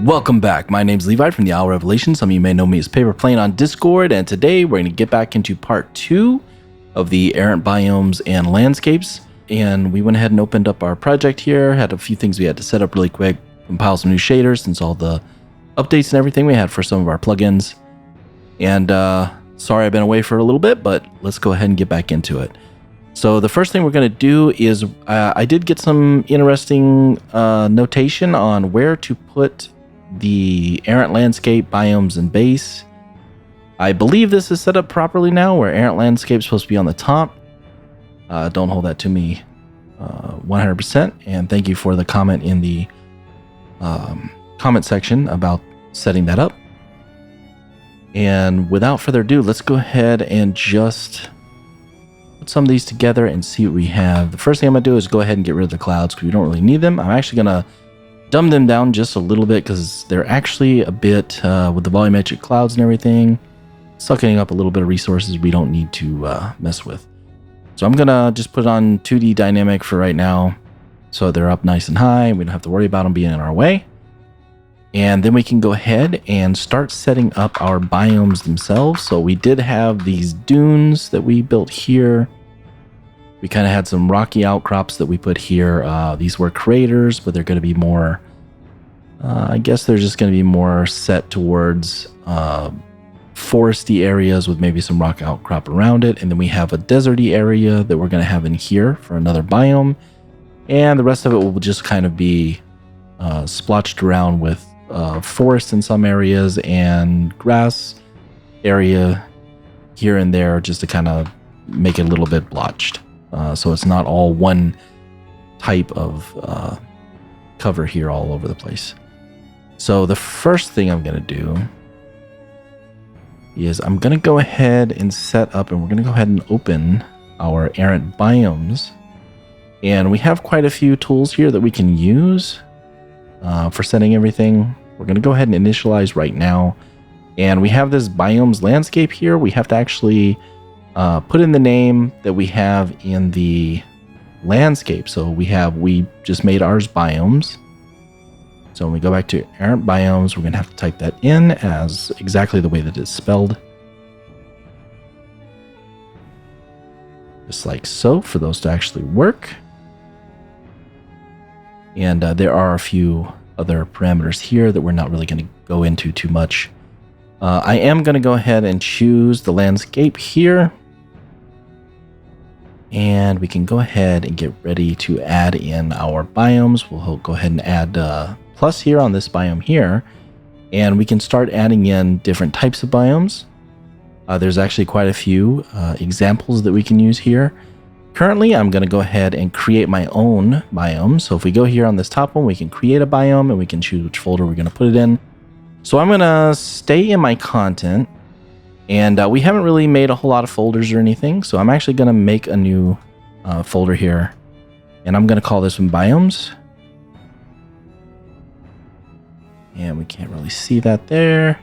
Welcome back. My name's Levi from the Owl Revelation. Some of you may know me as Paper Plane on Discord, and today we're going to get back into part 2 of the Errant biomes and landscapes. And we went ahead and opened up our project here, had a few things we had to set up really quick, compile some new shaders since all the updates and everything we had for some of our plugins. And sorry I've been away for a little bit, but let's go ahead and get back into it. So the first thing we're going to do is I did get some interesting notation on where to put the Errant landscape, biomes, and base. I believe this is set up properly now, where Errant landscape is supposed to be on the top. Don't hold that to me 100%. And thank you for the comment in the comment section about setting that up. And without further ado, let's go ahead and just put some of these together and see what we have. The first thing I'm going to do is go ahead and get rid of the clouds because we don't really need them. I'm actually going to dumb them down just a little bit because they're actually a bit, with the volumetric clouds and everything, sucking up a little bit of resources we don't need to mess with. So I'm going to just put it on 2D dynamic for right now so they're up nice and high. We don't have to worry about them being in our way. And then we can go ahead and start setting up our biomes themselves. So we did have these dunes that we built here. We kind of had some rocky outcrops that we put here. These were craters, but they're going to be more, I guess they're just going to be more set towards foresty areas with smaybe some rock outcrop around it. And then we have a deserty area that we're going to have in here for another biome. And the rest of it will just kind of be splotched around with forest in some areas and grass area here and there, just to kind of make it a little bit blotched. So it's not all one type of cover here all over the place. So the first thing I'm going to do is I'm going to go ahead and set up, and we're going to go ahead and open our Errant biomes. And we have quite a few tools here that we can use for setting everything. We're going to go ahead and initialize right now. And we have this biomes landscape here. We have to actually put in the name that we have in the landscape. So we just made ours biomes. So when we go back to Errant biomes, we're going to have to type that in as exactly the way that it's spelled. Just like so, for those to actually work. And there are a few other parameters here that we're not really going to go into too much. I am going to go ahead and choose the landscape here. And we can go ahead and get ready to add in our biomes. We'll go ahead and add plus here on this biome here. And we can start adding in different types of biomes. There's actually quite a few examples that we can use here. Currently, I'm going to go ahead and create my own biome. So if we go here on this top one, we can create a biome and we can choose which folder we're going to put it in. So I'm going to stay in my content. And we haven't really made a whole lot of folders or anything. So I'm actually going to make a new folder here. And I'm going to call this one biomes. And we can't really see that there.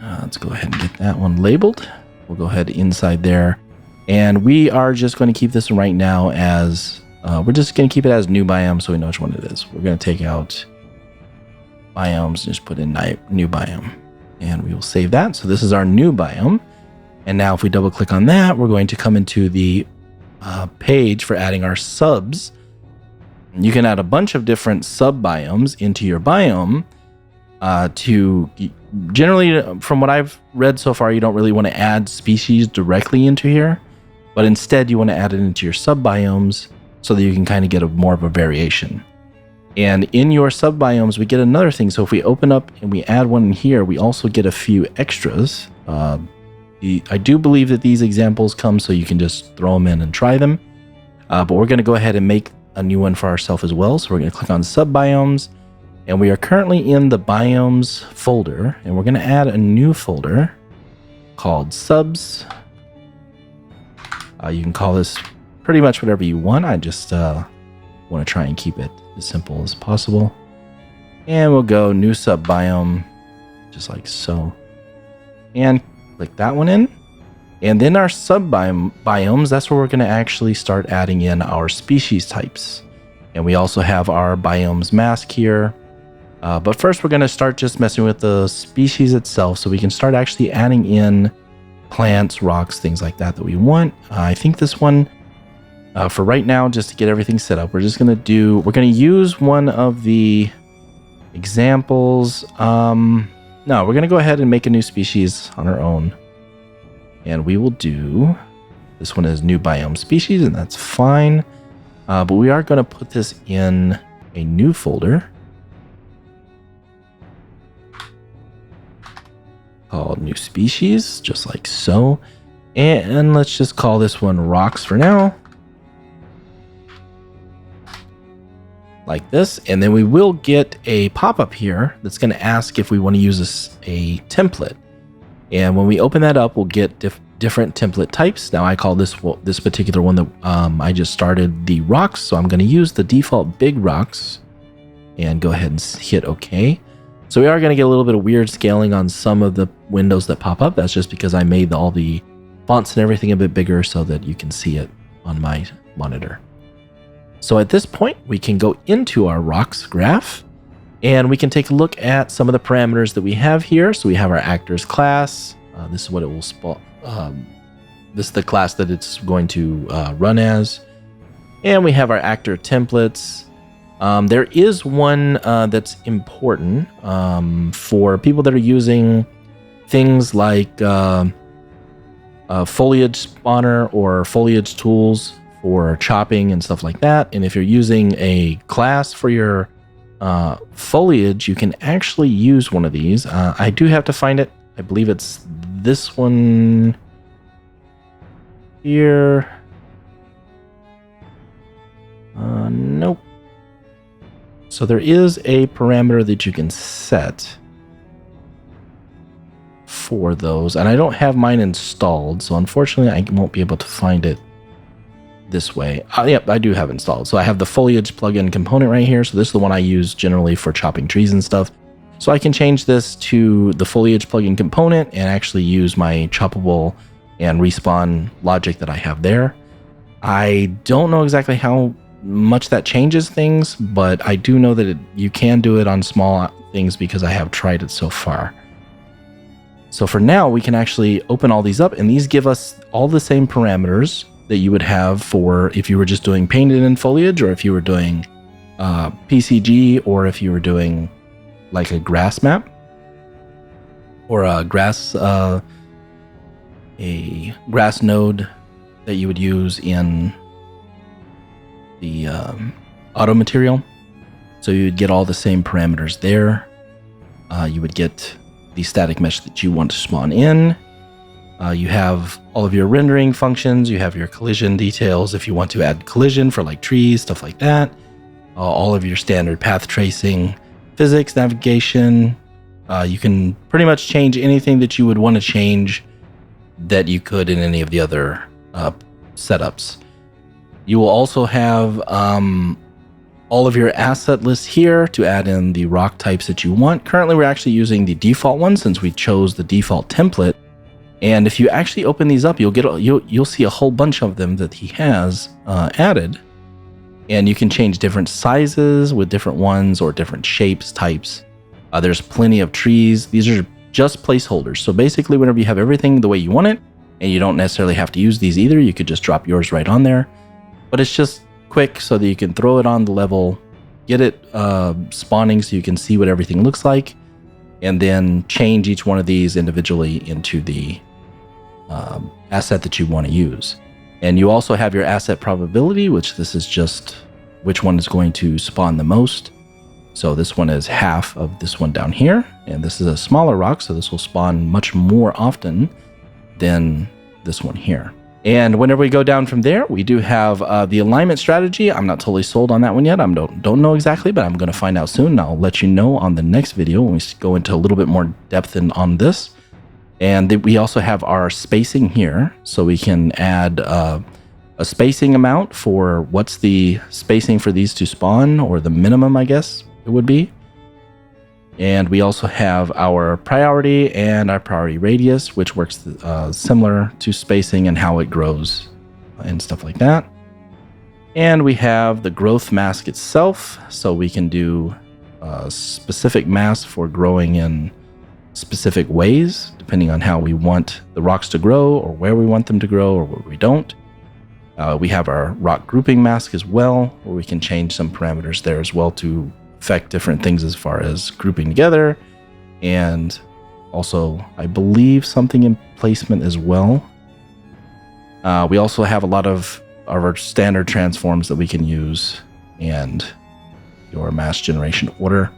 Let's go ahead and get that one labeled. We'll go ahead inside there. And we are just going to keep this one right now as, we're just going to keep it as new biome so we know which one it is. We're going to take out biomes and just put in new biome. And we will save that. So this is our new biome. And now if we double click on that, we're going to come into the page for adding our subs. You can add a bunch of different sub-biomes into your biome generally, from what I've read so far, you don't really want to add species directly into here, but instead you want to add it into your sub-biomes so that you can kind of get more of a variation. And in your sub-biomes, we get another thing. So if we open up and we add one in here, we also get a few extras. I do believe that these examples come so you can just throw them in and try them. But we're going to go ahead and make a new one for ourselves as well. So we're going to click on sub-biomes. And we are currently in the biomes folder, and we're going to add a new folder called subs. You can call this pretty much whatever you want. I just want to try and keep it as simple as possible. And we'll go new sub biome, just like so. And click that one in. And then our sub-biomes, that's where we're going to actually start adding in our species types. And we also have our biomes mask here. But first we're going to start just messing with the species itself so we can start actually adding in plants, rocks, things like that we want. I think this one, for right now, just to get everything set up, we're going to use one of the examples. No, we're going to go ahead and make a new species on our own. And we will do, this one is new biome species, and that's fine. But we are going to put this in a new folder called new species, just like so. And let's just call this one rocks for now. Like this. And then we will get a pop-up here that's going to ask if we want to use a template. And when we open that up, we'll get different template types. Now I call this particular one that I just started the rocks. So I'm going to use the default big rocks and go ahead and hit OK. So we are going to get a little bit of weird scaling on some of the windows that pop up. That's just because I made all the fonts and everything a bit bigger so that you can see it on my monitor. So at this point, we can go into our rocks graph and we can take a look at some of the parameters that we have here. So we have our actors class. This is what it will spawn. This is the class that it's going to run as. And we have our actor templates. There is one that's important for people that are using things like foliage spawner or foliage tools for chopping and stuff like that. And if you're using a class for your foliage, you can actually use one of these. I do have to find it. I believe it's this one here. Nope. So there is a parameter that you can set for those, and I don't have mine installed, so unfortunately I won't be able to find it this way. Yep, I do have installed. So I have the foliage plugin component right here. So this is the one I use generally for chopping trees and stuff. So I can change this to the foliage plugin component and actually use my choppable and respawn logic that I have there. I don't know exactly how much that changes things, but I do know that you can do it on small things because I have tried it so far. So for now, we can actually open all these up, and these give us all the same parameters that you would have for if you were just doing painted in foliage, or if you were doing PCG, or if you were doing like a grass map, or a grass node that you would use in the auto material. So you would get all the same parameters there. You would get the static mesh that you want to spawn in. You have all of your rendering functions. You have your collision details if you want to add collision for like trees, stuff like that. All of your standard path tracing, physics, navigation. You can pretty much change anything that you would want to change that you could in any of the other setups. You will also have all of your asset lists here to add in the rock types that you want. Currently, we're actually using the default one since we chose the default template. And if you actually open these up, you'll see a whole bunch of them that he has added. And you can change different sizes with different ones or different shapes, types. There's plenty of trees. These are just placeholders. So basically, whenever you have everything the way you want it, and you don't necessarily have to use these either, you could just drop yours right on there. But it's just quick so that you can throw it on the level, get it spawning so you can see what everything looks like, and then change each one of these individually into the asset that you want to use. And you also have your asset probability, which this is just which one is going to spawn the most. So this one is half of this one down here, and this is a smaller rock, so this will spawn much more often than this one here. And whenever we go down from there, we do have the alignment strategy. I'm not totally sold on that one yet. I don't know exactly, but I'm going to find out soon. And I'll let you know on the next video when we go into a little bit more depth on this. And we also have our spacing here, so we can add a spacing amount for what's the spacing for these to spawn, or the minimum, I guess it would be. And we also have our priority and our priority radius, which works similar to spacing and how it grows and stuff like that. And we have the growth mask itself, so we can do a specific mask for growing in specific ways, depending on how we want the rocks to grow, or where we want them to grow, or where we don't. We have our rock grouping mask as well, where we can change some parameters there as well to affect different things as far as grouping together, and also, I believe, something in placement as well. We also have a lot of our standard transforms that we can use, and your mass generation order.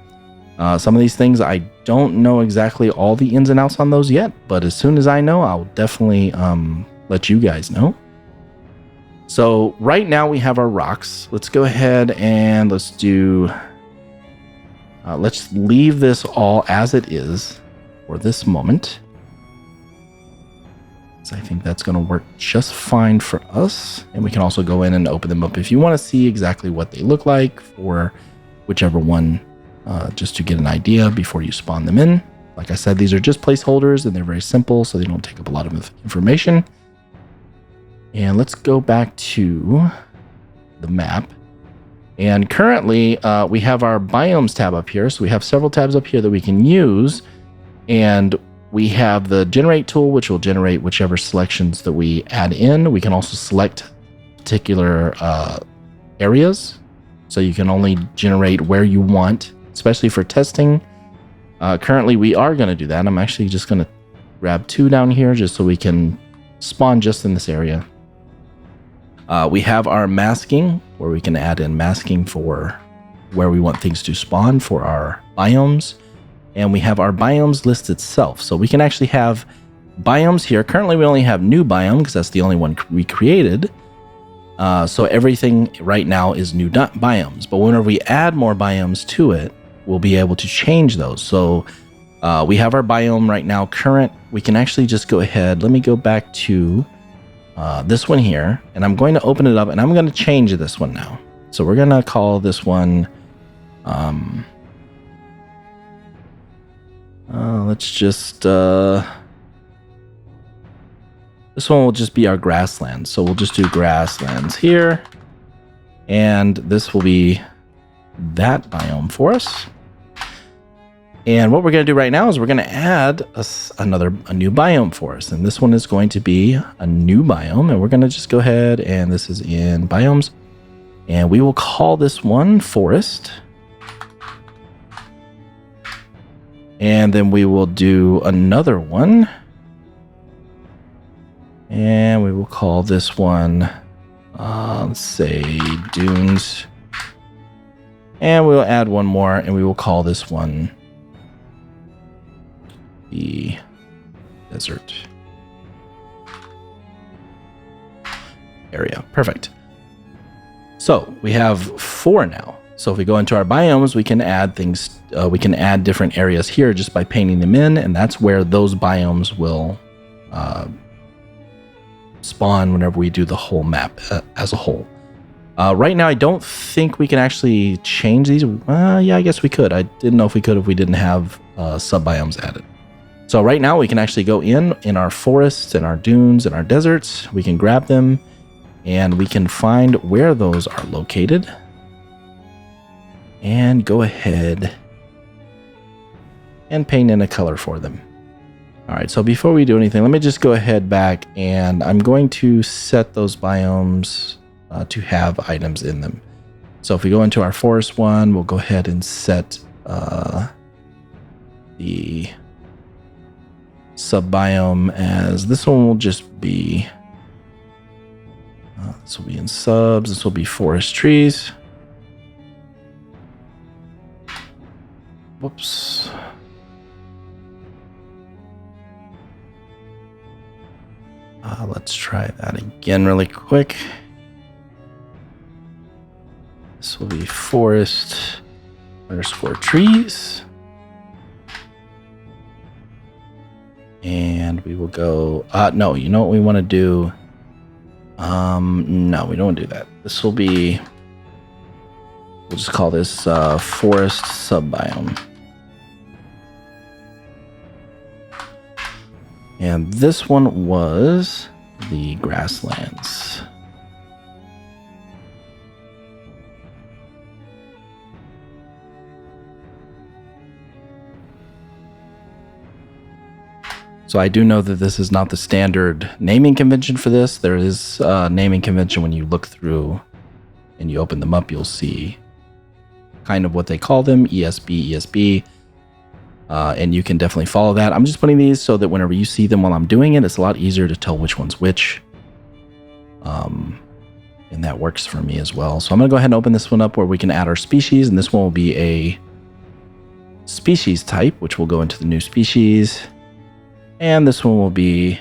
Some of these things, I don't know exactly all the ins and outs on those yet, but as soon as I know, I'll definitely let you guys know. So right now we have our rocks. Let's go ahead and let's leave this all as it is for this moment. So I think that's going to work just fine for us. And we can also go in and open them up if you want to see exactly what they look like for whichever one, just to get an idea before you spawn them in. Like I said, these are just placeholders and they're very simple, so they don't take up a lot of information. And let's go back to the map. And currently we have our biomes tab up here. So we have several tabs up here that we can use. And we have the generate tool, which will generate whichever selections that we add in. We can also select particular areas. So you can only generate where you want, especially for testing. Currently, we are going to do that. I'm actually just going to grab 2 down here just so we can spawn just in this area. We have our masking, where we can add in masking for where we want things to spawn for our biomes. And we have our biomes list itself. So we can actually have biomes here. Currently, we only have new biome because that's the only one we created. So everything right now is new biomes. But whenever we add more biomes to it, we'll be able to change those. So we have our biome right now current. We can actually just go ahead. Let me go back to this one here. And I'm going to open it up and I'm going to change this one now. So we're going to call this one... let's just... this one will just be our grasslands. So we'll just do grasslands here. And this will be that biome for us. And what we're going to do right now is we're going to add a new biome for us. And this one is going to be a new biome. And we're going to just go ahead, and this is in biomes. And we will call this one forest. And then we will do another one. And we will call this one, let's say, dunes. And we'll add one more, and we will call this one the desert area. Perfect. So we have 4 now. So if we go into our biomes, we can add things. We can add different areas here just by painting them in, and that's where those biomes will spawn whenever we do the whole map as a whole. Right now, I don't think we can actually change these. Yeah, I guess we could. I didn't know if we could if we didn't have sub-biomes added. So right now, we can actually go in our forests and our dunes and our deserts. We can grab them, and we can find where those are located. And go ahead and paint in a color for them. All right, so before we do anything, let me just go ahead back, and I'm going to set those biomes to have items in them. So if we go into our forest one, we'll go ahead and set the sub-biome as this one will just be, this will be in subs, this will be forest trees. Whoops. Let's try that again really quick. This will be forest _ trees. And we will go, no, you know what we want to do? No, we don't want to do that. This will be, we'll just call this forest sub-biome. And this one was the grasslands. So I do know that this is not the standard naming convention for this. There is a naming convention when you look through and you open them up, you'll see kind of what they call them, ESB. And you can definitely follow that. I'm just putting these so that whenever you see them while I'm doing it, it's a lot easier to tell which one's which. And that works for me as well. So I'm going to go ahead and open this one up where we can add our species. And this one will be a species type, which will go into the new species. And this one will be,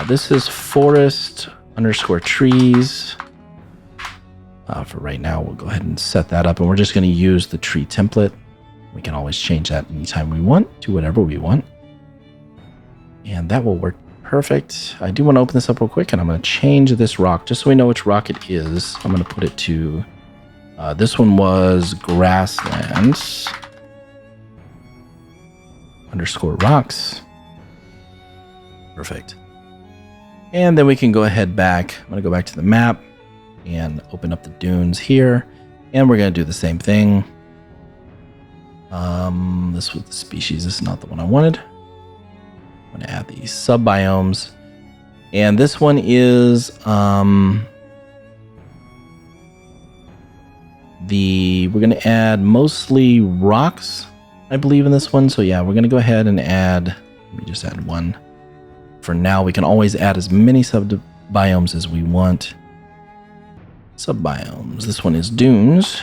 this is forest _ trees. For right now, we'll go ahead and set that up. And we're just going to use the tree template. We can always change that anytime we want to whatever we want. And that will work perfect. I do want to open this up real quick, and I'm going to change this rock just so we know which rock it is. I'm going to put it to, this one was grasslands _ rocks. Perfect. And then we can go ahead back. I'm going to go back to the map and open up the dunes here. And we're going to do the same thing. This was the species. This is not the one I wanted. I'm going to add these sub-biomes. And this one is we're going to add mostly rocks, I believe, in this one. So yeah, we're going to go ahead and add, let me just add one. For now, we can always add as many sub-biomes as we want. Sub-biomes. This one is dunes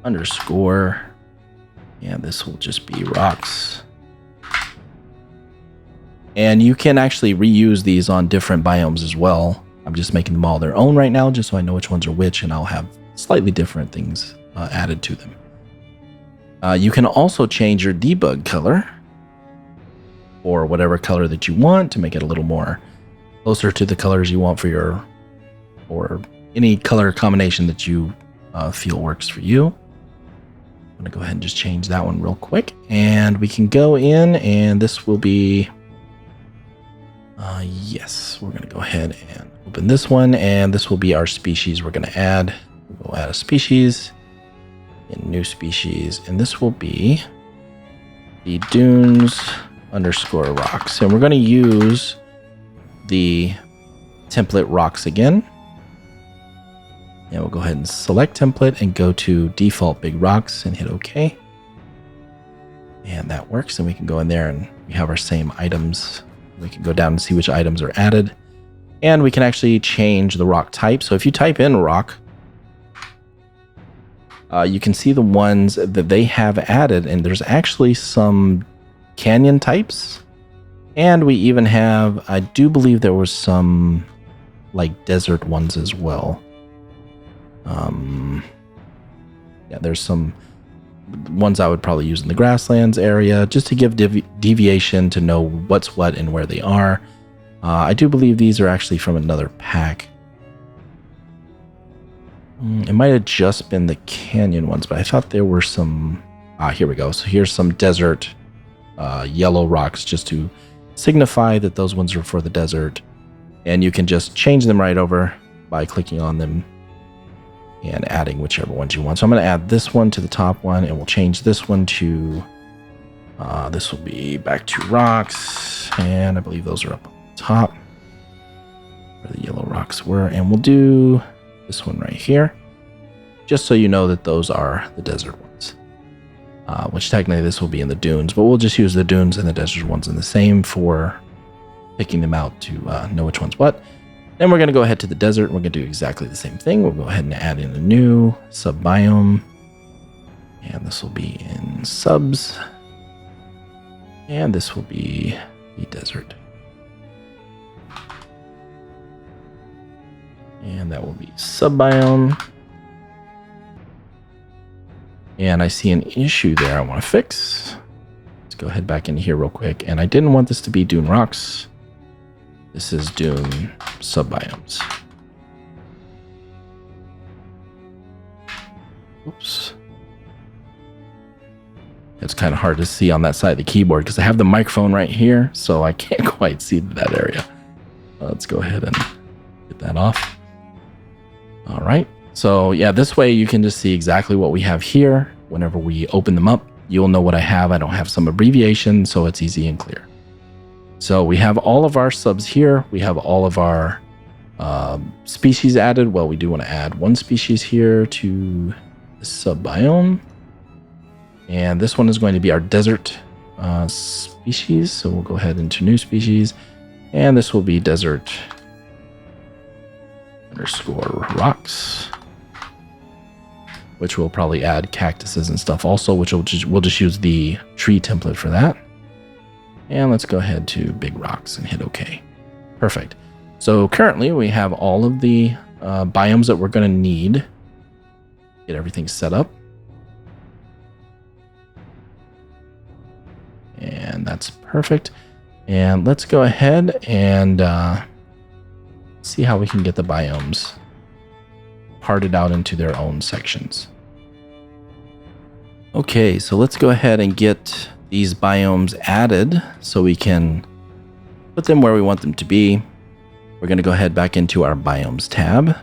_ and this will just be rocks. And you can actually reuse these on different biomes as well. I'm just making them all their own right now, just so I know which ones are which, and I'll have slightly different things added to them. You can also change your debug color or whatever color that you want to make it a little more closer to the colors you want for your, or any color combination that you feel works for you. I'm going to go ahead and just change that one real quick. And we can go in, and this will be, yes, we're going to go ahead and open this one, and this will be our species we're going to add. We'll add a species, and new species, and this will be the dunes _ rocks. And we're going to use the template rocks again. And we'll go ahead and select template and go to default big rocks and hit OK. And that works. And we can go in there and we have our same items. We can go down and see which items are added. And we can actually change the rock type. So if you type in rock, you can see the ones that they have added. And there's actually some canyon types. And we even have, I do believe there was some like desert ones as well. Yeah, there's some ones I would probably use in the grasslands area just to give deviation to know what's what and where they are. I do believe these are actually from another pack. It might have just been the canyon ones, but I thought there were some. Here we go. So here's some desert yellow rocks just to signify that those ones are for the desert. And you can just change them right over by clicking on them and adding whichever ones you want. So I'm going to add this one to the top one, and we'll change this one to, this will be back to rocks, and I believe those are up on the top where the yellow rocks were. And we'll do this one right here, just so you know that those are the desert ones, which technically this will be in the dunes, but we'll just use the dunes and the desert ones in the same for picking them out to know which one's what. Then we're going to go ahead to the desert, and we're going to do exactly the same thing. We'll go ahead and add in a new sub-biome, and this will be in subs, and this will be the desert. And that will be sub-biome. And I see an issue there I want to fix. Let's go ahead back in here real quick. And I didn't want this to be dune rocks. This is dune sub-biomes. Oops. It's kind of hard to see on that side of the keyboard because I have the microphone right here, so I can't quite see that area. Let's go ahead and get that off. All right. So yeah, this way you can just see exactly what we have here whenever we open them up. you'll know what I have. I don't have some abbreviation, so it's easy and clear. So we have all of our subs here. We have all of our species added. Well, we do want to add one species here to the sub-biome. And this one is going to be our desert species. So we'll go ahead into new species. And this will be desert _ rocks, which will probably add cactuses and stuff also, which we'll just use the tree template for that. And let's go ahead to big rocks and hit OK. Perfect. So currently we have all of the biomes that we're going to need. Get everything set up. And that's perfect. And let's go ahead and see how we can get the biomes parted out into their own sections. Okay, so let's go ahead and get these biomes added so we can put them where we want them to be. We're going to go ahead back into our biomes tab.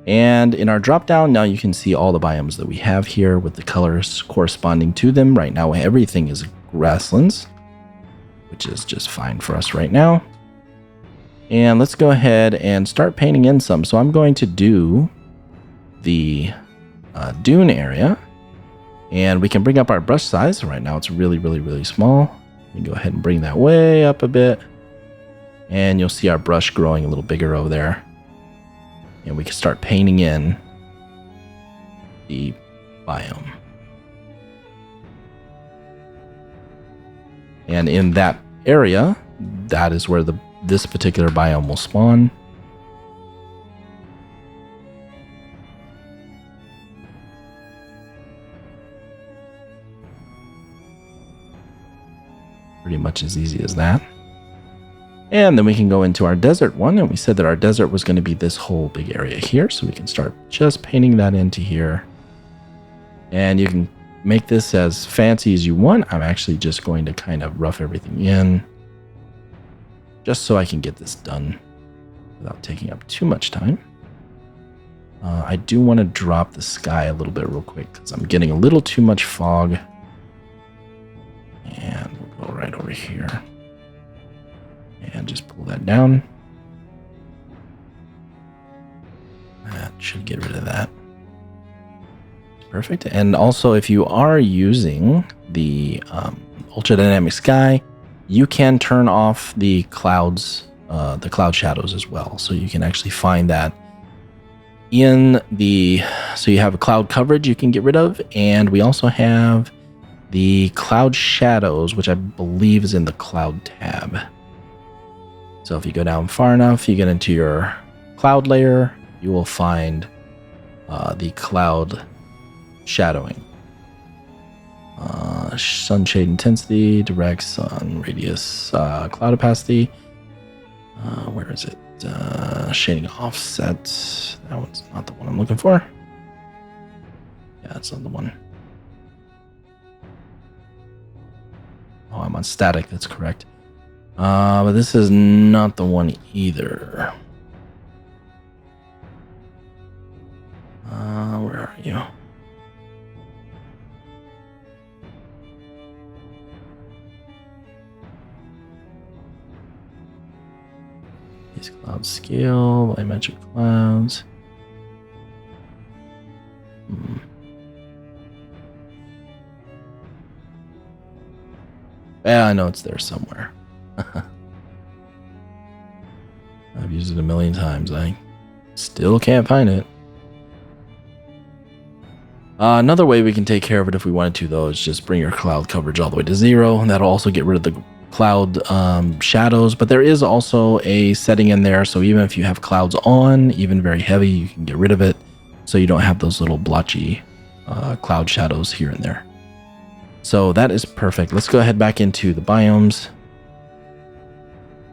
And in our drop down, now you can see all the biomes that we have here with the colors corresponding to them. Right now, everything is grasslands, which is just fine for us right now. And let's go ahead and start painting in some. So I'm going to do the dune area, and we can bring up our brush size. Right now it's really, really, really small. We can go ahead and bring that way up a bit, and you'll see our brush growing a little bigger over there. And we can start painting in the biome. And in that area, that is where this particular biome will spawn. Pretty much as easy as that. And then we can go into our desert one, and we said that our desert was going to be this whole big area here, so we can start just painting that into here. And you can make this as fancy as you want. I'm actually just going to kind of rough everything in, just so I can get this done without taking up too much time. I do want to drop the sky a little bit real quick because I'm getting a little too much fog. And we'll go right over here and just pull that down. That should get rid of that. Perfect. And also, if you are using the ultra dynamic sky, you can turn off the clouds, the cloud shadows as well. So you can actually find that in so you have a cloud coverage you can get rid of. And we also have the cloud shadows, which I believe is in the cloud tab. So if you go down far enough, you get into your cloud layer, you will find the cloud shadowing. Sunshade intensity, direct sun radius, cloud opacity. Where is it? Shading offset. That one's not the one I'm looking for. Yeah, that's not the one. Oh, I'm on static. That's correct. But this is not the one either. Where are you? These cloud scale, volumetric clouds. Yeah, I know it's there somewhere. I've used it a million times. I still can't find it. Another way we can take care of it if we wanted to, though, is just bring your cloud coverage all the way to 0. And that'll also get rid of the cloud shadows. But there is also a setting in there. So even if you have clouds on, even very heavy, you can get rid of it. So you don't have those little blotchy cloud shadows here and there. So that is perfect. Let's go ahead back into the biomes.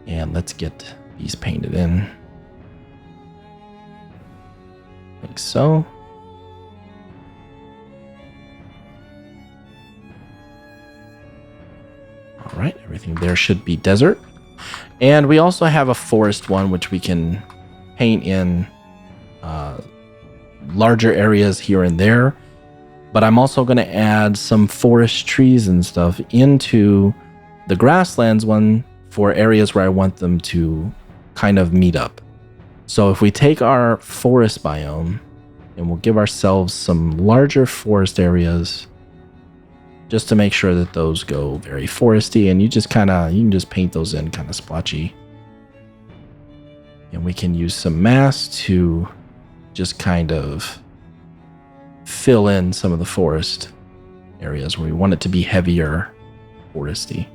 And let's get these painted in. Like so. All right, everything there should be desert. And we also have a forest one, which we can paint in larger areas here and there. But I'm also going to add some forest trees and stuff into the grasslands one for areas where I want them to kind of meet up. So if we take our forest biome and we'll give ourselves some larger forest areas just to make sure that those go very foresty, and you can just paint those in kind of splotchy. And we can use some mass to just kind of fill in some of the forest areas where we want it to be heavier foresty.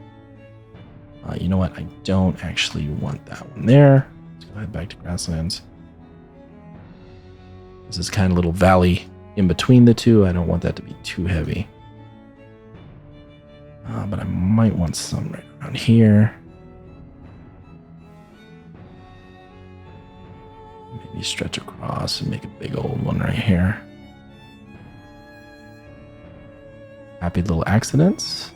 You know what? I don't actually want that one there. Let's go ahead back to grasslands. This is kind of a little valley in between the two. I don't want that to be too heavy. But I might want some right around here. Maybe stretch across and make a big old one right here. Happy little accidents.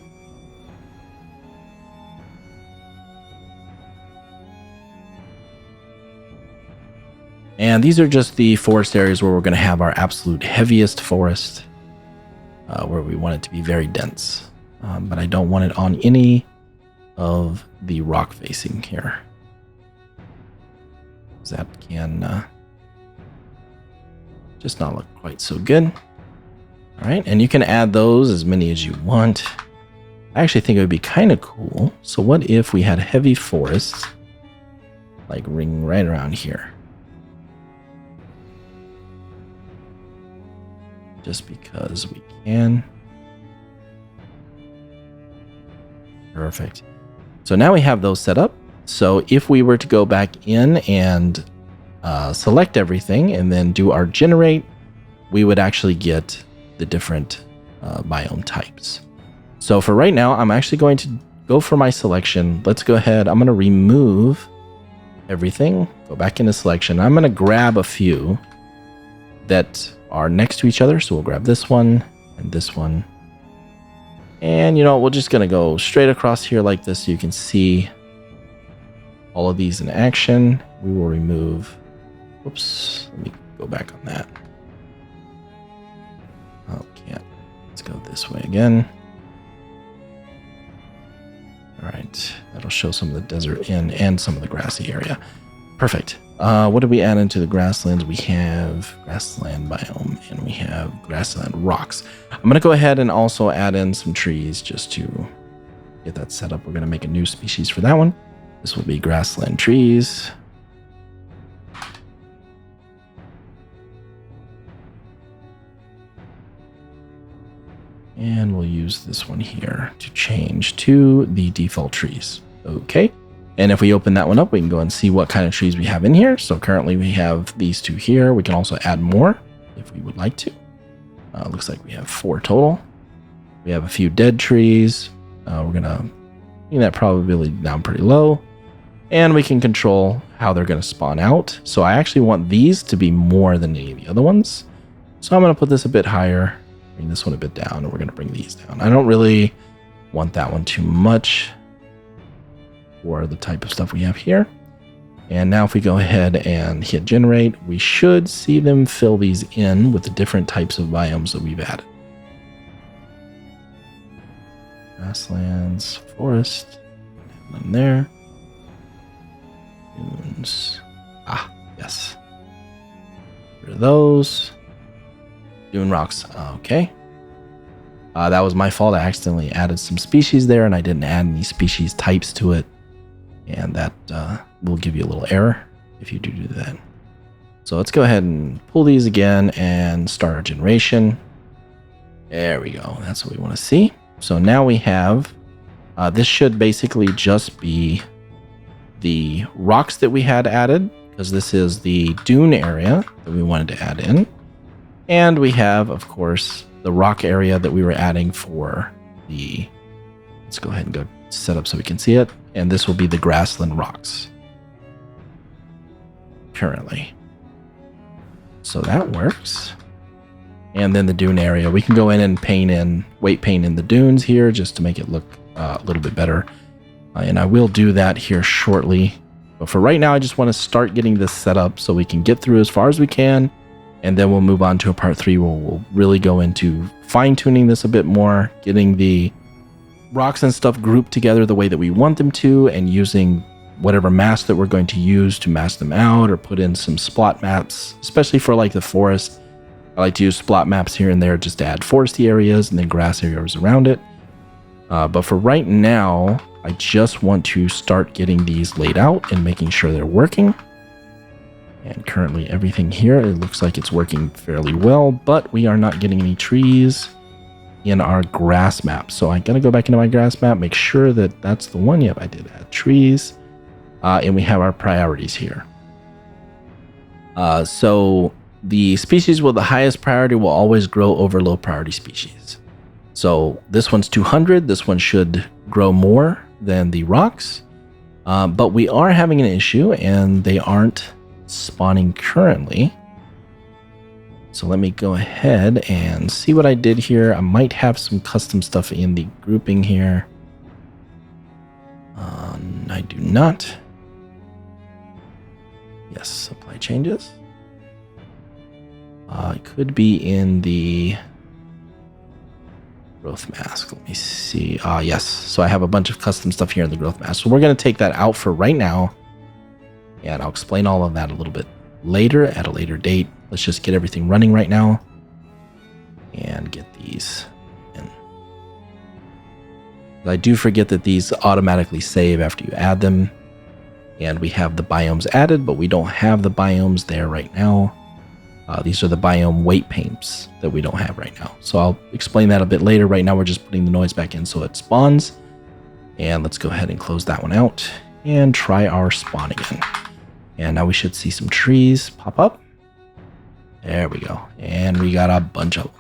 And these are just the forest areas where we're going to have our absolute heaviest forest, where we want it to be very dense. But I don't want it on any of the rock facing here. That can just not look quite so good. All right, and you can add those as many as you want. I actually think it would be kind of cool. So what if we had a heavy forest, like ring right around here? Just because we can. Perfect. So now we have those set up. So if we were to go back in and select everything and then do our generate, we would actually get the different biome types. So for right now, I'm actually going to go for my selection. Let's go ahead. I'm going to remove everything, go back into selection. I'm going to grab a few that are next to each other. So we'll grab this one and this one. And you know, we're just going to go straight across here like this so you can see all of these in action. We will remove, whoops, let me go back on that. Oh, can't. Let's go this way again. All right, that'll show some of the desert in and some of the grassy area. Perfect. What did we add into the grasslands? We have grassland biome and we have grassland rocks. I'm going to go ahead and also add in some trees just to get that set up. We're going to make a new species for that one. This will be grassland trees. And we'll use this one here to change to the default trees. Okay. And if we open that one up, we can go and see what kind of trees we have in here. So currently we have these two here. We can also add more if we would like to. Looks like we have 4 total. We have a few dead trees. We're going to bring that probability down pretty low. And we can control how they're going to spawn out. So I actually want these to be more than any of the other ones. So I'm going to put this a bit higher, bring this one a bit down, and we're going to bring these down. I don't really want that one too much for the type of stuff we have here. And now if we go ahead and hit generate, we should see them fill these in with the different types of biomes that we've added. Grasslands, forest, none there. Dunes. Ah, yes. Rid of those. Dune rocks. Okay. That was my fault. I accidentally added some species there and I didn't add any species types to it. And that will give you a little error if you do that. So let's go ahead and pull these again and start our generation. There we go. That's what we want to see. So now we have, this should basically just be the rocks that we had added, because this is the dune area that we wanted to add in. And we have, of course, the rock area that we were adding for the, let's go ahead and go set up so we can see it. And this will be the grassland rocks currently. So that works. And then the dune area, we can go in and paint in, weight paint in the dunes here just to make it look a little bit better. And I will do that here shortly. But for right now, I just want to start getting this set up so we can get through as far as we can And then we'll move on to a part 3 where we'll really go into fine-tuning this a bit more, getting the rocks and stuff grouped together the way that we want them to, and using whatever mask that we're going to use to mask them out, or put in some splot maps, especially for like the forest. I like to use splot maps here and there just to add foresty areas and then grass areas around it. But for right now, I just want to start getting these laid out and making sure they're working. And currently everything here, it looks like it's working fairly well, but we are not getting any trees in our grass map. So I gotta go back into my grass map, make sure that that's the one. Yep, I did add trees. And we have our priorities here. So the species with the highest priority will always grow over low priority species. So this one's 200. This one should grow more than the rocks. But we are having an issue, and they aren't spawning currently. So let me go ahead and see what I did here. I might have some custom stuff in the grouping here. I do not. Yes, apply changes. It could be in the growth mask. Let me see. Yes. So I have a bunch of custom stuff here in the growth mask. So we're going to take that out for right now. And I'll explain all of that a little bit later at a later date. Let's just get everything running right now and get these in. I do forget that these automatically save after you add them. And we have the biomes added, but we don't have the biomes there right now. These are the biome weight paints that we don't have right now. So I'll explain that a bit later. Right now, we're just putting the noise back in so it spawns. And let's go ahead and close that one out and try our spawn again. And now we should see some trees pop up. There we go. And we got a bunch of them.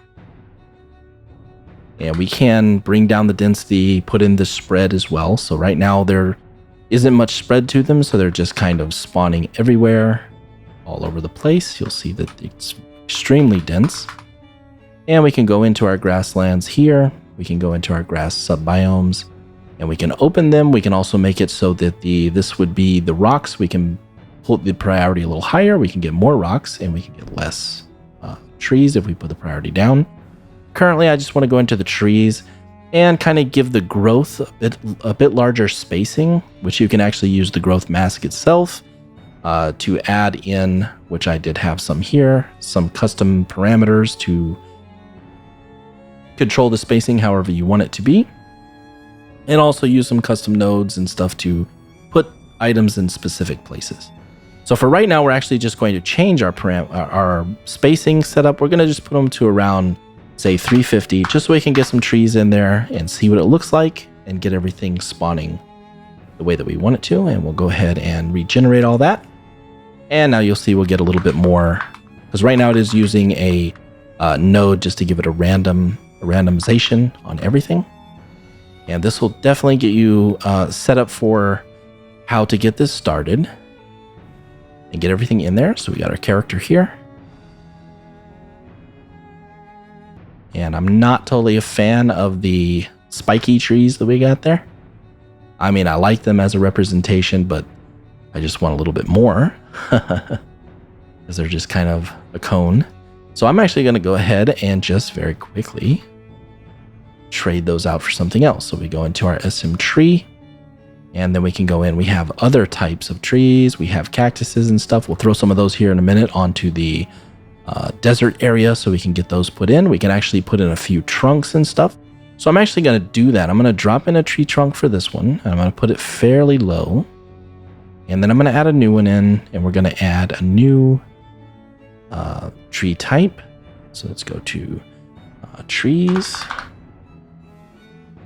And we can bring down the density, put in the spread as well. So right now there isn't much spread to them, so they're just kind of spawning everywhere, all over the place. You'll see that it's extremely dense. And we can go into our grasslands here. We can go into our grass sub-biomes, and we can open them. We can also make it so that this would be the rocks. We can put the priority a little higher. We can get more rocks, and we can get less trees if we put the priority down. Currently, I just want to go into the trees and kind of give the growth a bit larger spacing, which you can actually use the growth mask itself to add in, which I did have some here, some custom parameters to control the spacing however you want it to be, and also use some custom nodes and stuff to put items in specific places. So for right now, we're actually just going to change our spacing setup. We're going to just put them to around, say, 350, just so we can get some trees in there and see what it looks like and get everything spawning the way that we want it to. And we'll go ahead and regenerate all that. And now you'll see we'll get a little bit more, because right now it is using a node just to give it a randomization on everything. And this will definitely get you set up for how to get this started and get everything in there. So we got our character here. And I'm not totally a fan of the spiky trees that we got there. I mean, I like them as a representation, but I just want a little bit more because they're just kind of a cone. So I'm actually going to go ahead and just very quickly trade those out for something else. So we go into our SM tree, and then we can go in. We have other types of trees. We have cactuses and stuff. We'll throw some of those here in a minute onto the desert area so we can get those put in. We can actually put in a few trunks and stuff. So I'm actually going to do that. I'm going to drop in a tree trunk for this one, and I'm going to put it fairly low. And then I'm going to add a new one in, and we're going to add a new tree type. So let's go to trees,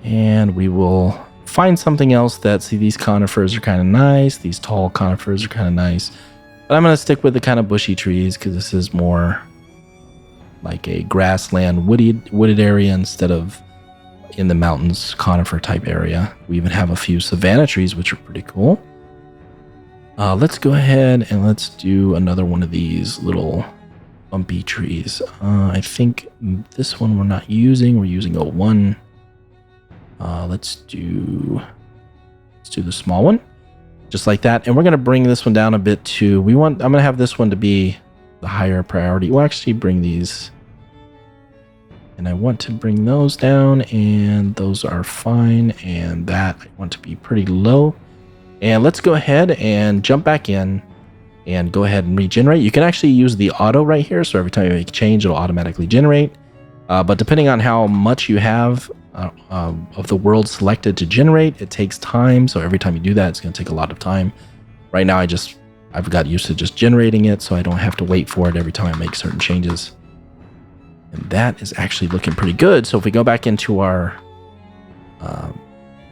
and we will find something else that, see, these conifers are kind of nice. These tall conifers are kind of nice. But I'm going to stick with the kind of bushy trees because this is more like a grassland wooded area instead of in the mountains conifer type area. We even have a few savanna trees, which are pretty cool. Let's go ahead and let's do another one of these little bumpy trees. I think this one we're not using. We're using a 1. Let's do the small one, just like that. And we're going to bring this one down a bit too. I'm going to have this one to be the higher priority. We'll actually bring these, and I want to bring those down, and those are fine, and that I want to be pretty low. And let's go ahead and jump back in and go ahead and regenerate. You can actually use the auto right here, so every time you make a change, it'll automatically generate. But depending on how much you have of the world selected to generate, it takes time. So every time you do that, it's going to take a lot of time. Right now, I've got used to just generating it, so I don't have to wait for it every time I make certain changes. And that is actually looking pretty good. So if we go back into our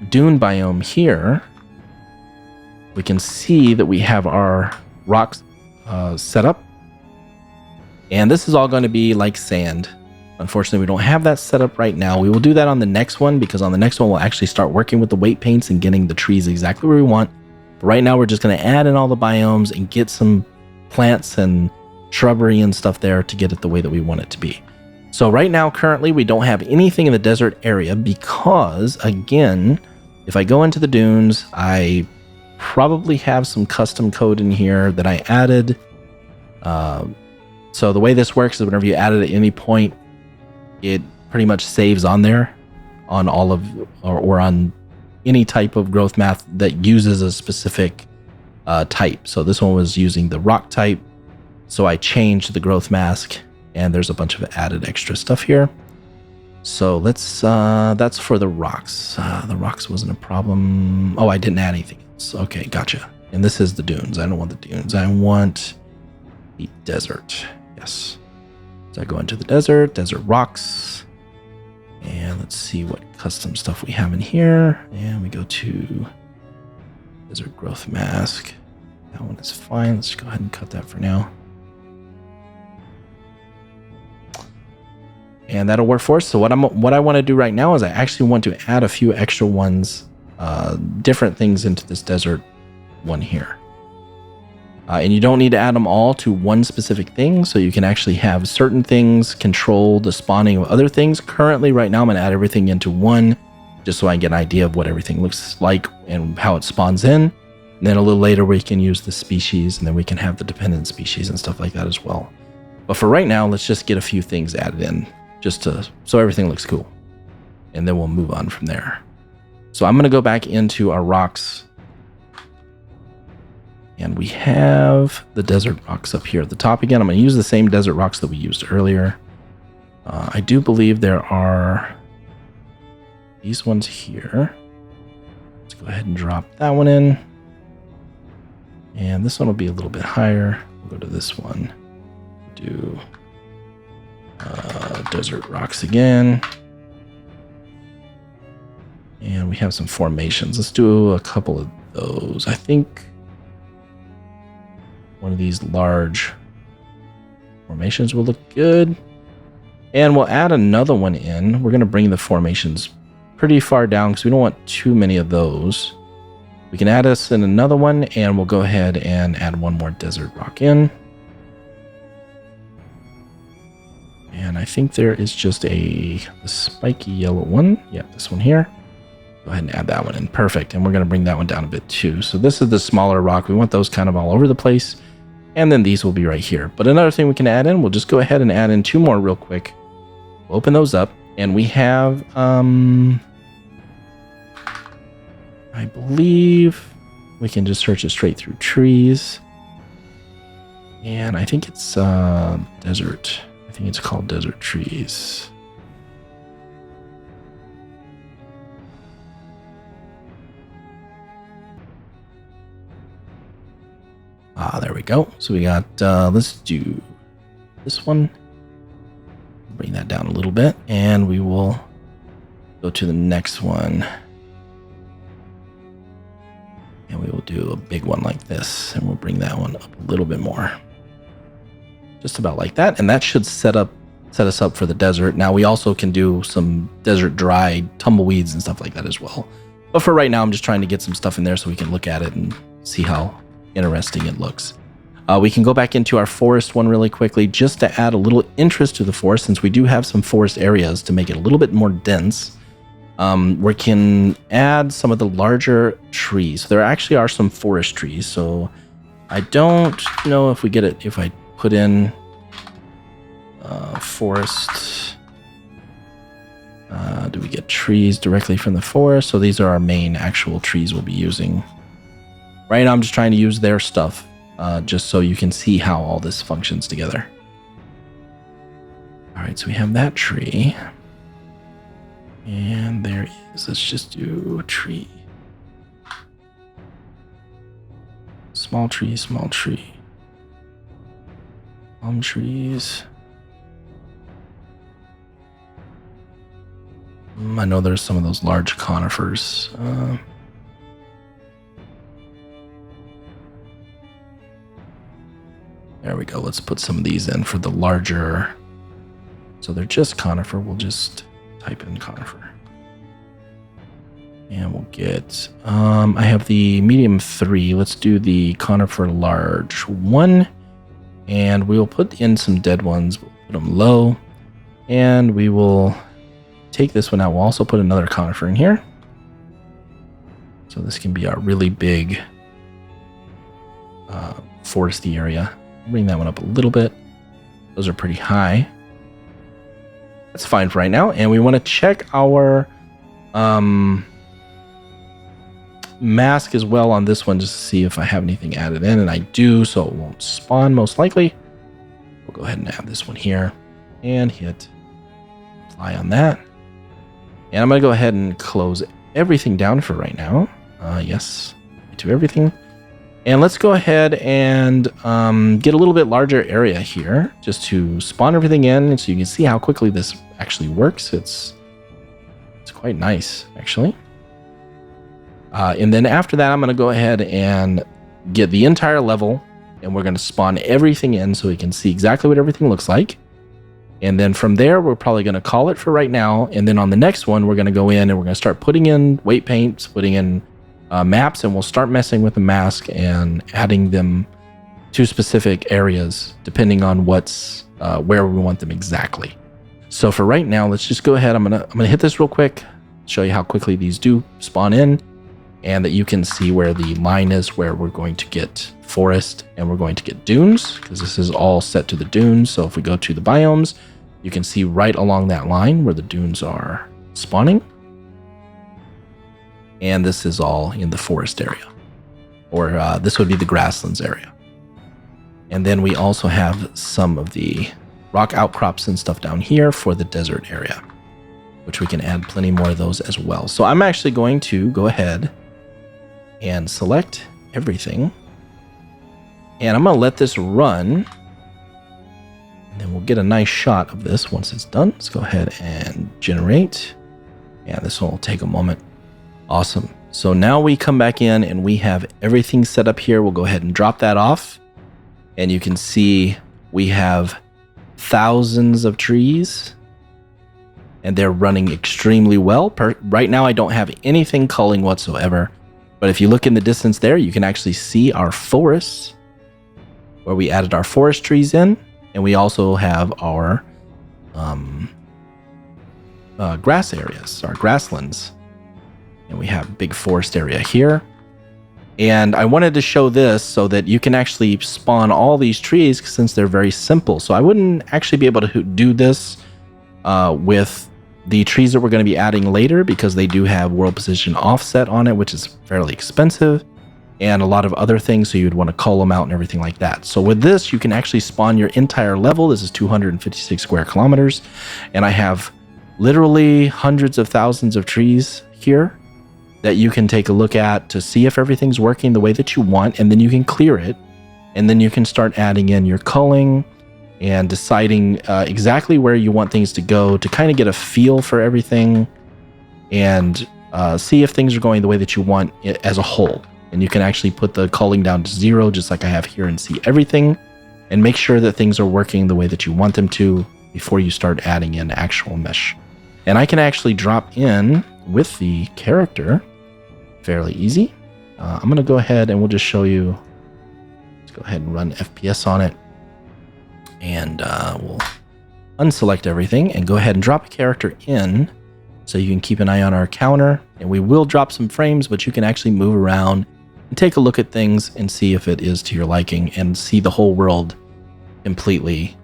dune biome here, we can see that we have our rocks set up. And this is all going to be like sand. Unfortunately, we don't have that set up right now. We will do that on the next one, because on the next one, we'll actually start working with the weight paints and getting the trees exactly where we want. But right now, we're just going to add in all the biomes and get some plants and shrubbery and stuff there to get it the way that we want it to be. So right now, currently, we don't have anything in the desert area because, again, if I go into the dunes, I probably have some custom code in here that I added. So the way this works is whenever you add it at any point, it pretty much saves on there on all of, or on any type of growth math that uses a specific type. So this one was using the rock type. So I changed the growth mask, and there's a bunch of added extra stuff here. So let's, that's for the rocks. The rocks wasn't a problem. Oh, I didn't add anything else. Okay, gotcha. And this is the dunes. I don't want the dunes. I want the desert. Yes. So I go into the desert rocks, and let's see what custom stuff we have in here. And we go to desert growth mask. That one is fine. Let's go ahead and cut that for now. And that'll work for us. So what I want to do right now is I actually want to add a few extra ones, different things into this desert one here. And you don't need to add them all to one specific thing, so you can actually have certain things control the spawning of other things. Currently, right now, I'm going to add everything into one, just so I get an idea of what everything looks like and how it spawns in. And then a little later, we can use the species, and then we can have the dependent species and stuff like that as well. But for right now, let's just get a few things added in, just so everything looks cool. And then we'll move on from there. So I'm going to go back into our rocks. And we have the desert rocks up here at the top again. I'm going to use the same desert rocks that we used earlier. I do believe there are these ones here. Let's go ahead and drop that one in. And this one will be a little bit higher. We'll go to this one. Do desert rocks again. And we have some formations. Let's do a couple of those. I think one of these large formations will look good. And we'll add another one in. We're going to bring the formations pretty far down because we don't want too many of those. We can add us in another one, and we'll go ahead and add one more desert rock in. And I think there is just the spiky yellow one. Yeah, this one here. Go ahead and add that one in. Perfect. And we're going to bring that one down a bit too. So this is the smaller rock. We want those kind of all over the place. And then these will be right here. But another thing we can add in, we'll just go ahead and add in two more real quick. We'll open those up. And we have, I believe we can just search it straight through trees. And I think it's desert. I think it's called desert trees. There we go. So we got, let's do this one. Bring that down a little bit, and we will go to the next one. And we will do a big one like this, and we'll bring that one up a little bit more. Just about like that, and that should set us up for the desert. Now we also can do some desert dry tumbleweeds and stuff like that as well. But for right now, I'm just trying to get some stuff in there so we can look at it and see how interesting it looks. We can go back into our forest one really quickly just to add a little interest to the forest, since we do have some forest areas to make it a little bit more dense. We can add some of the larger trees. There actually are some forest trees, so I don't know if we get it, if I put in Forest. Do we get trees directly from the forest? So these are our main actual trees we'll be using. Right now I'm just trying to use their stuff, just so you can see how all this functions together. All right, so we have that tree. And there is, let's just do a tree. Small tree, small tree. Palm trees. I know there's some of those large conifers. There we go. Let's put some of these in for the larger. So they're just conifer. We'll just type in conifer. And we'll get, I have the medium 3. Let's do the conifer large 1. And we'll put in some dead ones. We'll put them low. And we will take this one out. We'll also put another conifer in here. So this can be our really big foresty area. Bring that one up a little bit. Those are pretty high. That's fine for right now. And we want to check our mask as well on this one, just to see if I have anything added in, and I do, so it won't spawn most likely. We'll go ahead and add this one here and hit apply on that. And I'm going to go ahead and close everything down for right now. Yes, to everything. And let's go ahead and get a little bit larger area here just to spawn everything in, so you can see how quickly this actually works. It's quite nice, actually. And then after that, I'm going to go ahead and get the entire level, and we're going to spawn everything in so we can see exactly what everything looks like. And then from there, we're probably going to call it for right now. And then on the next one, we're going to go in and we're going to start putting in weight paints, putting in maps, and we'll start messing with the mask and adding them to specific areas depending on what's where we want them exactly. So for right now, let's just go ahead. I'm gonna hit this real quick, show you how quickly these do spawn in, and that you can see where the line is where we're going to get forest and we're going to get dunes, because this is all set to the dunes. So if we go to the biomes, you can see right along that line where the dunes are spawning. And this is all in the forest area, or this would be the grasslands area. And then we also have some of the rock outcrops and stuff down here for the desert area, which we can add plenty more of those as well. So I'm actually going to go ahead and select everything. And I'm going to let this run. And then we'll get a nice shot of this once it's done. Let's go ahead and generate. And this one will take a moment. Awesome. So now we come back in and we have everything set up here. We'll go ahead and drop that off. And you can see we have thousands of trees. And they're running extremely well. Right now I don't have anything culling whatsoever. But if you look in the distance there, you can actually see our forests, where we added our forest trees in. And we also have our grass areas, our grasslands. And we have a big forest area here. And I wanted to show this so that you can actually spawn all these trees, since they're very simple. So I wouldn't actually be able to do this with the trees that we're going to be adding later, because they do have world position offset on it, which is fairly expensive, and a lot of other things. So you'd want to cull them out and everything like that. So with this, you can actually spawn your entire level. This is 256 square kilometers. And I have literally hundreds of thousands of trees here that you can take a look at to see if everything's working the way that you want, and then you can clear it, and then you can start adding in your culling and deciding exactly where you want things to go, to kind of get a feel for everything and see if things are going the way that you want it as a whole. And you can actually put the culling down to 0, just like I have here, and see everything, and make sure that things are working the way that you want them to before you start adding in actual mesh. And I can actually drop in with the character fairly easy. I'm going to go ahead and we'll just show you. Let's go ahead and run FPS on it. And we'll unselect everything and go ahead and drop a character in, so you can keep an eye on our counter. And we will drop some frames, but you can actually move around and take a look at things and see if it is to your liking, and see the whole world completely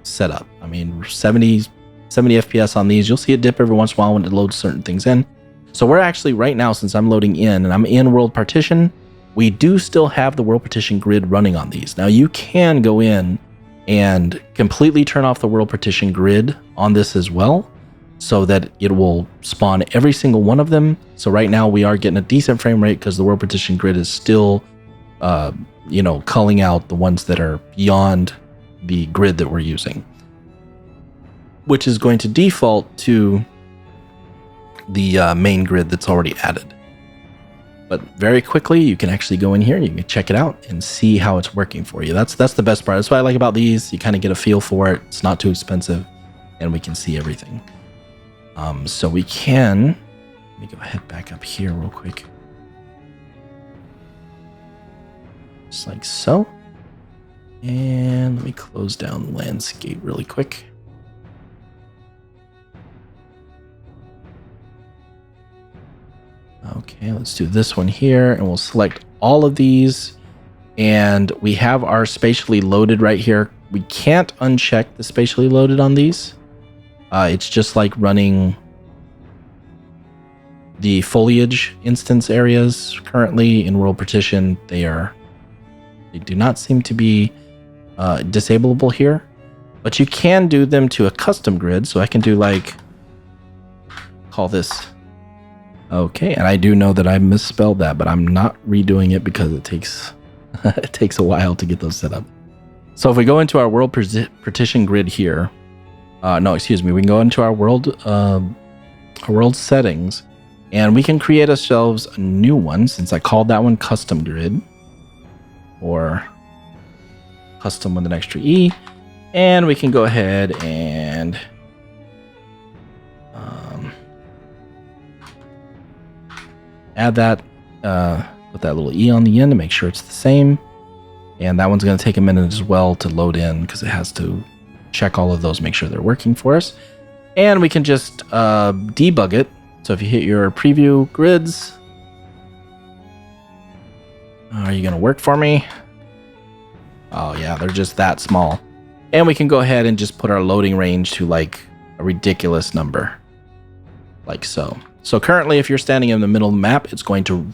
setup. I mean, 70 FPS on these. You'll see it dip every once in a while when it loads certain things in. So we're actually right now, since I'm loading in and I'm in world partition, we do still have the world partition grid running on these. Now you can go in and completely turn off the world partition grid on this as well, so that it will spawn every single one of them. So right now we are getting a decent frame rate because the world partition grid is still, culling out the ones that are beyond the grid that we're using, which is going to default to the main grid that's already added. But very quickly, you can actually go in here and you can check it out and see how it's working for you. That's the best part. That's what I like about these. You kind of get a feel for it. It's not too expensive, and we can see everything. So we can, let me go ahead back up here real quick. Just like so. And let me close down the landscape really quick. Okay, let's do this one here, and we'll select all of these. And we have our spatially loaded right here. We can't uncheck the spatially loaded on these. It's just like running the foliage instance areas currently in world partition. They do not seem to be disableable here, but you can do them to a custom grid. So I can do call this. Okay, and I do know that I misspelled that, but I'm not redoing it because it takes it takes a while to get those set up. So if we go into our world partition grid here, we can go into our world settings, and we can create ourselves a new one, since I called that one custom grid, or custom with an extra E, and we can go ahead and add that, put that little E on the end to make sure it's the same. And that one's going to take a minute as well to load in because it has to check all of those, make sure they're working for us. And we can just debug it. So if you hit your preview grids, are you going to work for me? Oh yeah, they're just that small. And we can go ahead and just put our loading range to like a ridiculous number, like so. So currently, if you're standing in the middle of the map, it's going to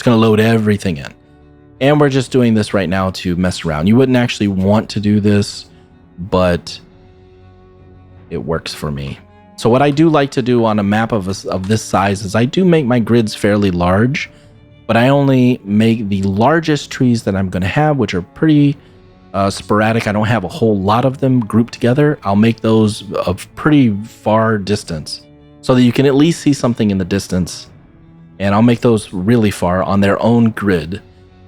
load everything in. And we're just doing this right now to mess around. You wouldn't actually want to do this, but it works for me. So what I do like to do on a map of this size is I do make my grids fairly large, but I only make the largest trees that I'm going to have, which are pretty sporadic. I don't have a whole lot of them grouped together. I'll make those of pretty far distance so that you can at least see something in the distance. And I'll make those really far on their own grid.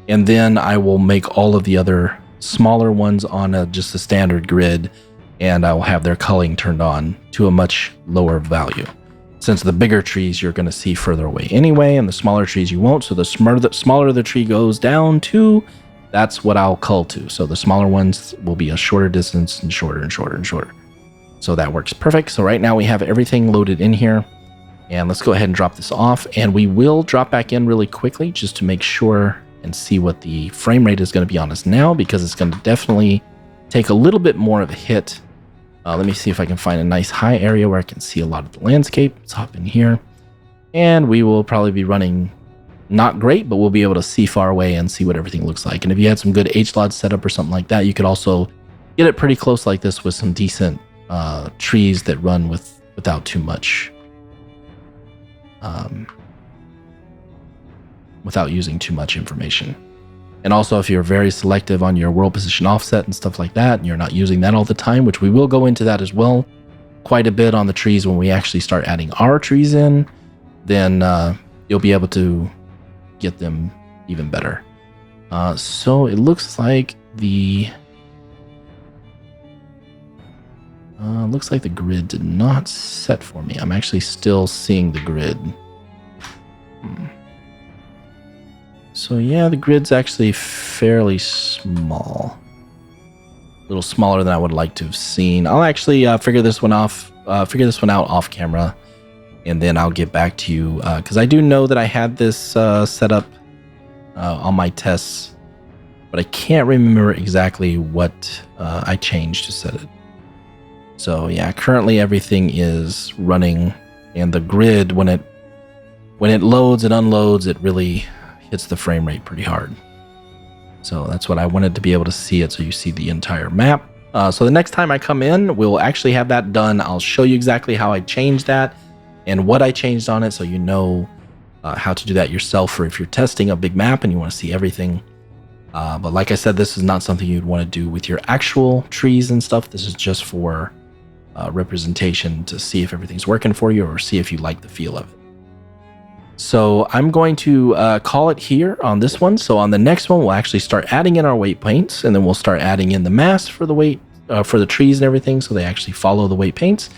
And then I will make all of the other smaller ones on just a standard grid, and I will have their culling turned on to a much lower value. Since the bigger trees you're going to see further away anyway, and the smaller trees you won't. So the smaller the tree goes down to, that's what I'll cull to. So the smaller ones will be a shorter distance and shorter and shorter and shorter. So that works perfect. So right now we have everything loaded in here. And let's go ahead and drop this off. And we will drop back in really quickly just to make sure and see what the frame rate is going to be on us now, because it's going to definitely take a little bit more of a hit. Let me see if I can find a nice high area where I can see a lot of the landscape. Let's hop in here. And we will probably be running not great, but we'll be able to see far away and see what everything looks like. And if you had some good H-LOD setup or something like that, you could also get it pretty close like this with some decent trees that run without too much, without using too much information. And also, if you're very selective on your world position offset and stuff like that, and you're not using that all the time, which we will go into that as well quite a bit on the trees when we actually start adding our trees in, then you'll be able to get them even better. So it looks like the grid did not set for me. I'm actually still seeing the grid. So yeah, the grid's actually fairly small. A little smaller than I would like to have seen. I'll actually figure this one out off camera, and then I'll get back to you, because I do know that I had this set up on my tests, but I can't remember exactly what I changed to set it. So yeah, currently everything is running, and the grid, when it loads and unloads, it really hits the frame rate pretty hard. So that's what I wanted to be able to see it, so you see the entire map. So the next time I come in, we'll actually have that done. I'll show you exactly how I changed that and what I changed on it, so you know how to do that yourself, or if you're testing a big map and you want to see everything. But like I said, this is not something you'd want to do with your actual trees and stuff. This is just for representation to see if everything's working for you, or see if you like the feel of it. So I'm going to call it here on this one. So on the next one, we'll actually start adding in our weight paints, and then we'll start adding in the mass for the weight, for the trees and everything, so they actually follow the weight paints.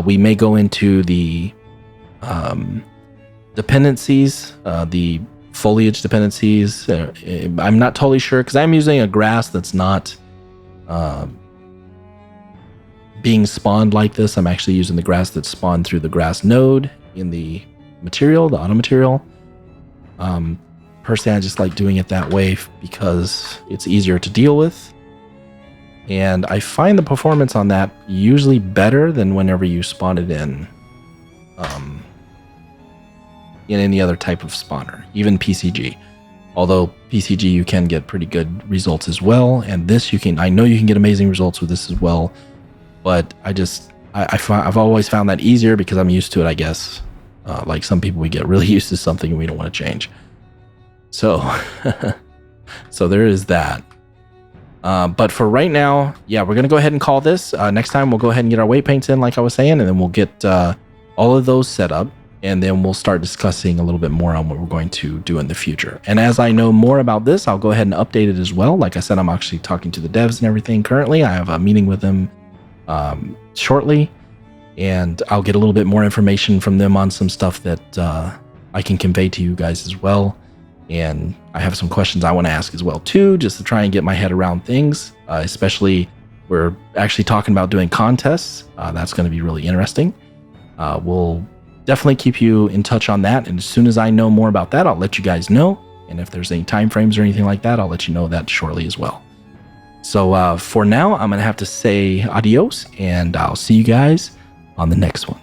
We may go into the dependencies, the foliage dependencies. I'm not totally sure, because I'm using a grass that's not being spawned like this. I'm actually using the grass that's spawned through the grass node in the material, the auto material. Personally, I just like doing it that way because it's easier to deal with, and I find the performance on that usually better than whenever you spawn it in any other type of spawner, even PCG. Although PCG, you can get pretty good results as well, and this I know you can get amazing results with this as well, but I've always found that easier because I'm used to it, I guess. Like some people, we get really used to something and we don't want to change. So, so there is that. But for right now, yeah, we're going to go ahead and call this. Next time, we'll go ahead and get our weight paints in, like I was saying, and then we'll get all of those set up. And then we'll start discussing a little bit more on what we're going to do in the future. And as I know more about this, I'll go ahead and update it as well. Like I said, I'm actually talking to the devs and everything currently. I have a meeting with them shortly. And I'll get a little bit more information from them on some stuff that I can convey to you guys as well. And I have some questions I want to ask as well too, just to try and get my head around things. Especially, we're actually talking about doing contests. That's going to be really interesting. We'll definitely keep you in touch on that. And as soon as I know more about that, I'll let you guys know. And if there's any time frames or anything like that, I'll let you know that shortly as well. So for now, I'm going to have to say adios, and I'll see you guys on the next one.